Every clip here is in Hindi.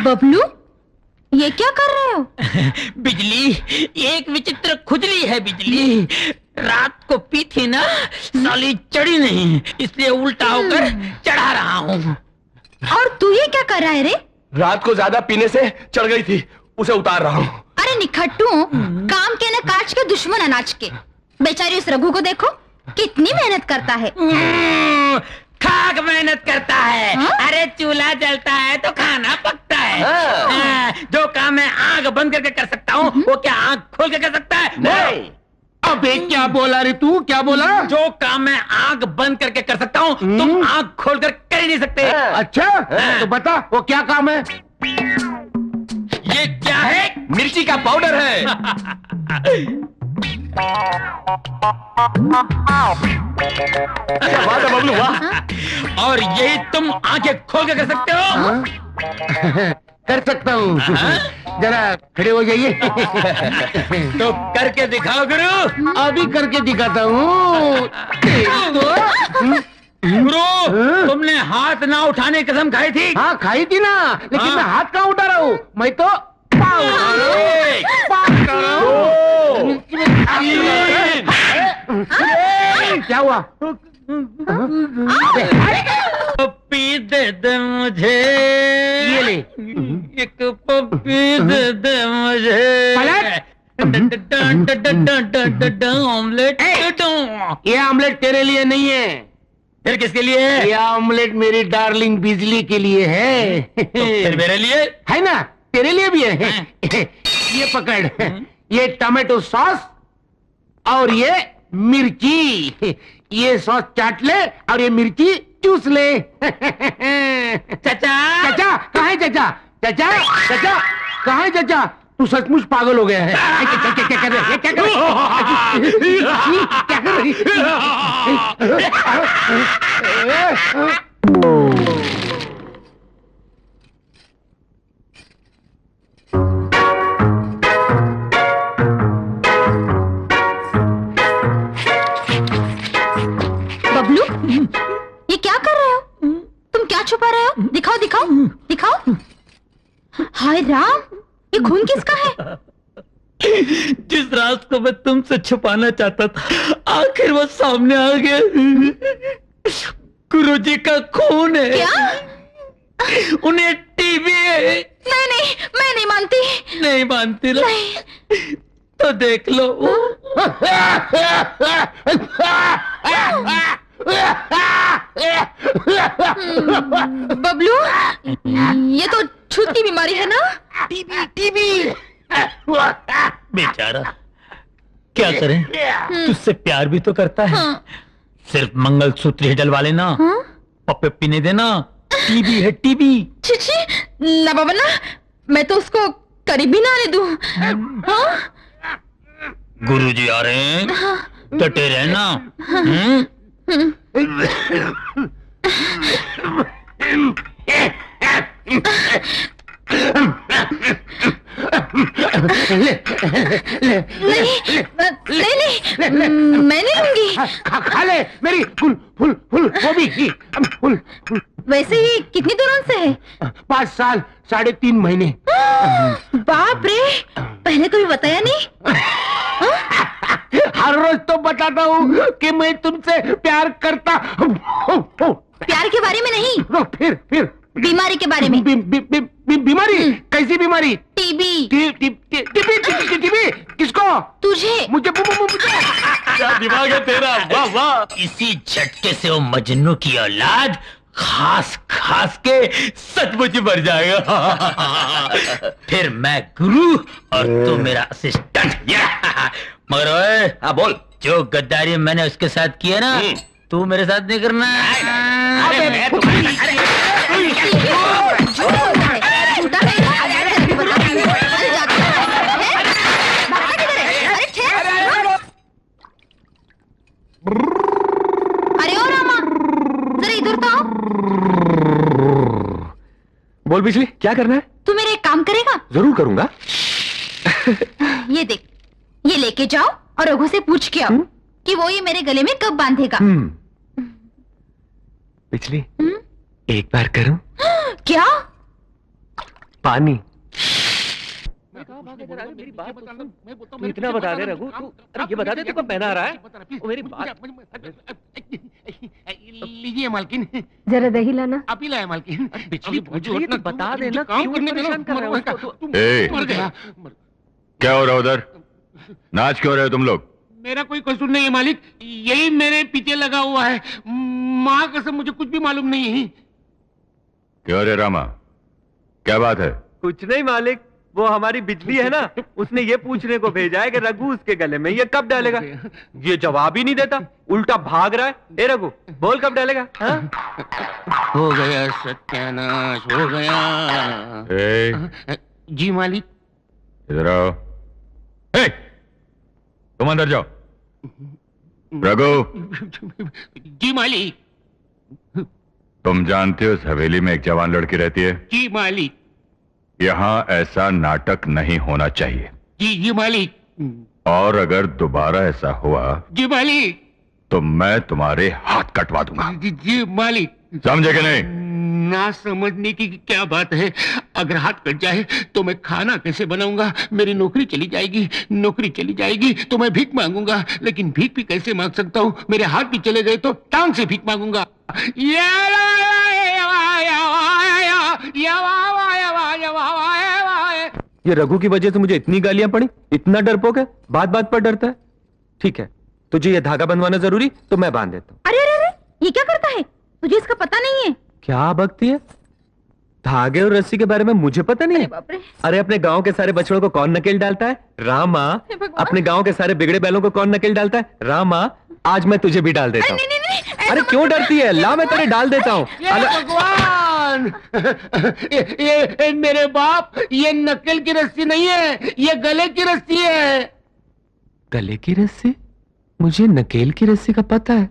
बबलू, ये क्या कर रहे हो? बिजली, एक विचित्र खुजली है बिजली। रात को पी थी ना, साली चढ़ी नहीं, इसलिए उल्टा होकर चढ़ा रहा हूँ। और तू ये क्या कर रहा है रे? रात को ज्यादा पीने से चढ़ गई थी, उसे उतार रहा हूँ। अरे निखट्टू, काम के न काज के, दुश्मन अनाज के। बेचारी उस रघु को देखो, कितनी मेहनत करता है। खाक मेहनत करता है। हा? अरे चूल्हा जलता है तो खाना पकता है। जो काम मैं आंख बंद करके कर सकता हूँ, वो क्या आंख खोल के कर सकता है? नहीं। अबे क्या बोला रे तू, क्या बोला? जो काम मैं आंख बंद करके कर सकता हूँ, तुम आंख खोल कर कर ही नहीं सकते। अच्छा, तो बता वो क्या काम है? ये क्या है? मिर्ची का पाउडर है। क्या बात है बबलू, वाह। और यही तुम आंखें खोल के कर सकते हो? कर सकता हूँ। जरा खड़े हो जाइए। तो करके दिखाओ गुरु। अभी करके दिखाता हूँ। गुरु, तुमने हाथ ना उठाने की कसम खाई थी। हाँ खाई थी ना, लेकिन हाँ। मैं हाथ कहाँ उठा रहा हूँ, मैं तो पाँव उठा रहा हूँ। पाँव उठा रहा हूँ। क्या हुआ? पप्पी दे दे मुझे, ये ले। एक पप्पी दे दे मुझे। ऑमलेट। ये आमलेट तेरे लिए नहीं है, फिर किसके लिए है? ये आमलेट मेरी डार्लिंग बिजली के लिए है। तो फिर मेरे लिए है ना, तेरे लिए भी है। ये पकड़, ये टमाटो सॉस और ये मिर्ची। ये सॉस चाट ले और ये मिर्ची चूस ले। चाचा। चाचा कहाँ है? चाचा चाचा चाचा कहाँ है? चाचा तू सचमुच पागल हो गया है। क्या कर रहे हैं? क्या कर रहे क्या कर रही? बबलू, ये क्या कर रहे हो? तुम क्या छुपा रहे हो? दिखाओ दिखाओ दिखाओ। हाय राम, ये खून किसका है? जिस राज को मैं तुमसे छुपाना चाहता था, आखिर वो सामने आ गया। गुरुजी का खून है। क्या? उन्हें टीबी है। मैं नहीं मानती। नहीं मानती ना? नहीं। तो देख लो। बबलू, ये तो छूती बीमारी है ना? TB TB. बेचारा, क्या करें? तुझसे प्यार भी तो करता है। हाँ। सिर्फ मंगलसूत्र ही डलवा लेना, हाँ? पप्पे पीने देना। टीबी है टीबी। छी, ना बाबा ना, मैं तो उसको करीब भी ना आने दूं। हाँ? गुरुजी आ रहे हैं, डटे रहना। नहीं, मैं नहीं लूंगी। खा ले मेरी फुल फुल फुल वो भी फुल फुल। वैसे ही कितनी दूर से है? 5 साल 3.5 महीने। बाप रे, पहले कभी बताया नहीं। हर रोज तो बताता हूँ कि मैं तुमसे प्यार करता हूँ। प्यार के बारे में नहीं, फिर बीमारी के बारे में। बीमारी? कैसी बीमारी? टीबी। टीबी किसको? तुझे। मुझे। क्या दिमाग है तेरा, वाह वाह। इसी झटके से वो मजनू की औलाद खास खास के सचमुच मर जाएगा। फिर मैं गुरु और तू मेरा असिस्टेंट। मगर ओए, हाँ बोल। जो गद्दारी मैंने उसके साथ की है ना, तू मेरे साथ नहीं करना। अरे मैं तुम्हारी अरे ओ रामा, जरा इधर तो आओ। बोल बिजली, क्या करना है? तू मेरा एक काम करेगा? जरूर करूंगा। ये देख, ये लेके जाओ और रघु से पूछ के आओ कि वो ये मेरे गले में कब बांधेगा। बिजली, एक बार करूं? क्या? पानी। तू इतना बता दे रघु, तू अरे ये बता दे तू कब पहना रहा है? वो मेरी बात। लीजिए मालकिन, जरा दही लाना। आप ही लाए मालकिन। बिजली पूछ रही है तो बता देना, काम क्यों करने परेशान कर रहे हो उसको? ए, मर गया। क्या हो रहा है उधर? नाच क्यों रहे हो तुम लोग? मेरा कोई कसूर नहीं है मालिक, यही मेरे पीछे लगा हुआ है। माँ कसम मुझे कुछ भी मालूम नहीं है। क्यों रे रामा, क्या बात है? कुछ नहीं मालिक, वो हमारी बिजली है ना, उसने ये पूछने को भेजा है कि रघु उसके गले में ये कब डालेगा। ये जवाब ही नहीं देता, उल्टा भाग रहा है। ए रघु, बोल कब डालेगा? हाँ? हो गया सत्यानाश, हो गया। ए, जी मालिक। इधर आओ। ए, तुम अंदर जाओ। रघु, जी मालिक। तुम जानते हो इस हवेली में एक जवान लड़की रहती है? जी मालिक। यहाँ ऐसा नाटक नहीं होना चाहिए। जी जी मालिक। और अगर दोबारा ऐसा हुआ जी मालिक। तो मैं तुम्हारे हाथ कटवा दूंगा। जी मालिक। समझे कि नहीं? ना समझने की क्या बात है, अगर हाथ कट जाए तो मैं खाना कैसे बनाऊंगा? मेरी नौकरी चली जाएगी, नौकरी चली जाएगी तो मैं भीख मांगूंगा, लेकिन भीख भी कैसे मांग सकता हूँ? मेरे हाथ भी चले गए तो टांग से भीख मांगूंगा। ये रघु की वजह से मुझे इतनी गालियां पड़ी, इतना डरपोक है, बात बात पर डरता है। ठीक है, तुझे ये धागा बंधवाना जरूरी तो मैं बांध देता हूँ। अरे अरे अरे, ये क्या करता है? तुझे इसका पता नहीं है? क्या बकती है? धागे और रस्सी के बारे में मुझे पता नहीं है? बाप रे। अरे अपने गांव के सारे बछड़ों को कौन नकेल डालता है? रामा। हे भगवान। अपने गांव के सारे बिगड़े बैलों को कौन नकेल डालता है? रामा। आज मैं तुझे भी डाल देता हूँ। नहीं नहीं नहीं, अरे क्यों डरती है? ला मैं तेरे डाल देता हूँ। भगवान, ये मेरे बाप, ये नकल की रस्सी नहीं है, ये गले की रस्सी है। गले की रस्सी? मुझे नकेल की रस्सी का पता है,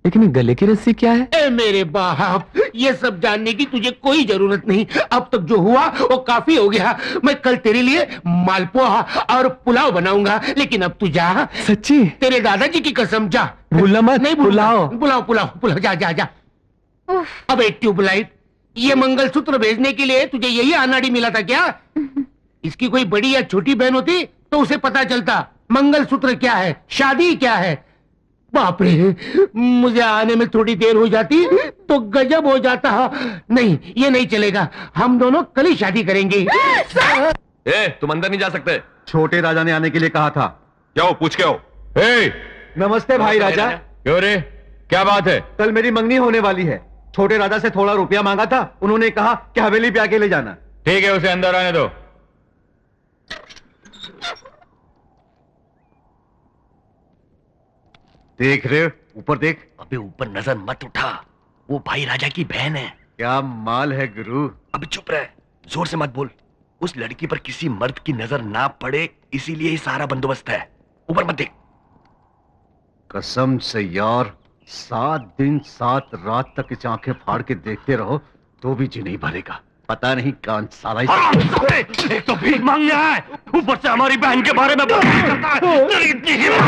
लेकिन ये गले की रस्सी क्या है? ए मेरे बाप, ये सब जानने की तुझे कोई जरूरत नहीं। अब तक जो हुआ वो काफी हो गया। मैं कल तेरे लिए मालपुआ और पुलाव बनाऊंगा, लेकिन अब तू जा। सच्ची? तेरे दादाजी की कसम, जा। भूलना मत। नहीं भूलूंगा। पुलाव। पुलाव पुलाव पुलाव, जा जा जा। उफ, अब एक ट्यूबलाइट, ये मंगलसूत्र भेजने के लिए तुझे यही अनाड़ी मिला था क्या? इसकी कोई बड़ी या छोटी बहन होती तो उसे पता चलता मंगलसूत्र क्या है, शादी क्या है। बाप रे, मुझे आने में थोड़ी देर हो जाती तो गजब हो जाता। नहीं, ये नहीं चलेगा, हम दोनों कल ही शादी करेंगे। ए, तुम अंदर नहीं जा सकते। छोटे राजा ने आने के लिए कहा था। क्या हो, पूछ के हो। ए, नमस्ते भाई राजा। क्यों रे, क्या बात है? कल मेरी मंगनी होने वाली है। छोटे राजा से थोड़ा रुपया मांगा था, उन्होंने कहा कि हवेली पे आके ले जाना। ठीक है, उसे अंदर आने दो। देख रहे हो? ऊपर देख। अबे ऊपर नजर मत उठा, वो भाई राजा की बहन है। क्या माल है गुरु। अब चुप रहे, जोर से मत बोल। उस लड़की पर किसी मर्द की नजर ना पड़े, इसीलिए ये सारा बंदोबस्त है। ऊपर मत देख। कसम से यार, 7 दिन 7 रात तक इस आंखें फाड़ के देखते रहो तो भी जी नहीं भरेगा। पता नहीं कौन साला एक तो भीख मांगने आया है, ऊपर से हमारी बहन के बारे में बात करता है। तेरी इतनी हिम्मत।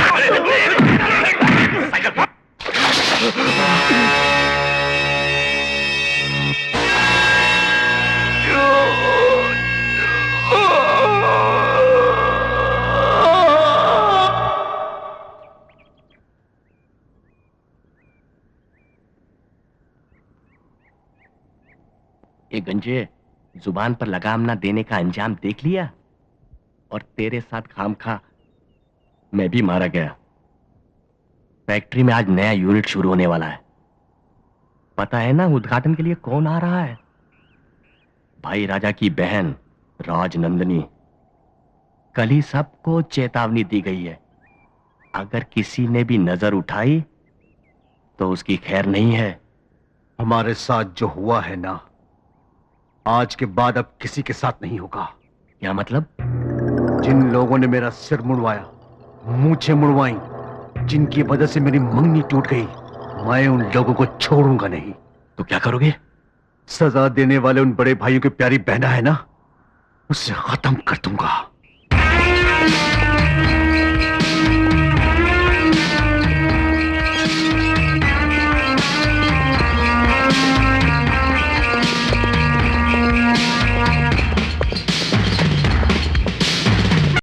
ये गंजे, जुबान पर लगाम ना देने का अंजाम देख लिया, और तेरे साथ खामखा मैं भी मारा गया। फैक्ट्री में आज नया यूनिट शुरू होने वाला है। पता है ना उद्घाटन के लिए कौन आ रहा है? भाई राजा की बहन राजनंदिनी। कल ही सबको चेतावनी दी गई है, अगर किसी ने भी नजर उठाई तो उसकी खैर नहीं है। हमारे साथ जो हुआ है ना, आज के बाद अब किसी के साथ नहीं होगा। क्या मतलब? जिन लोगों ने मेरा सिर मुड़वाया, मूंछें मुड़वाई, जिनकी वजह से मेरी मंगनी टूट गई, मैं उन लोगों को छोड़ूंगा नहीं। तो क्या करोगे? सजा देने वाले उन बड़े भाइयों की प्यारी बहना है ना, उसे खत्म कर दूंगा।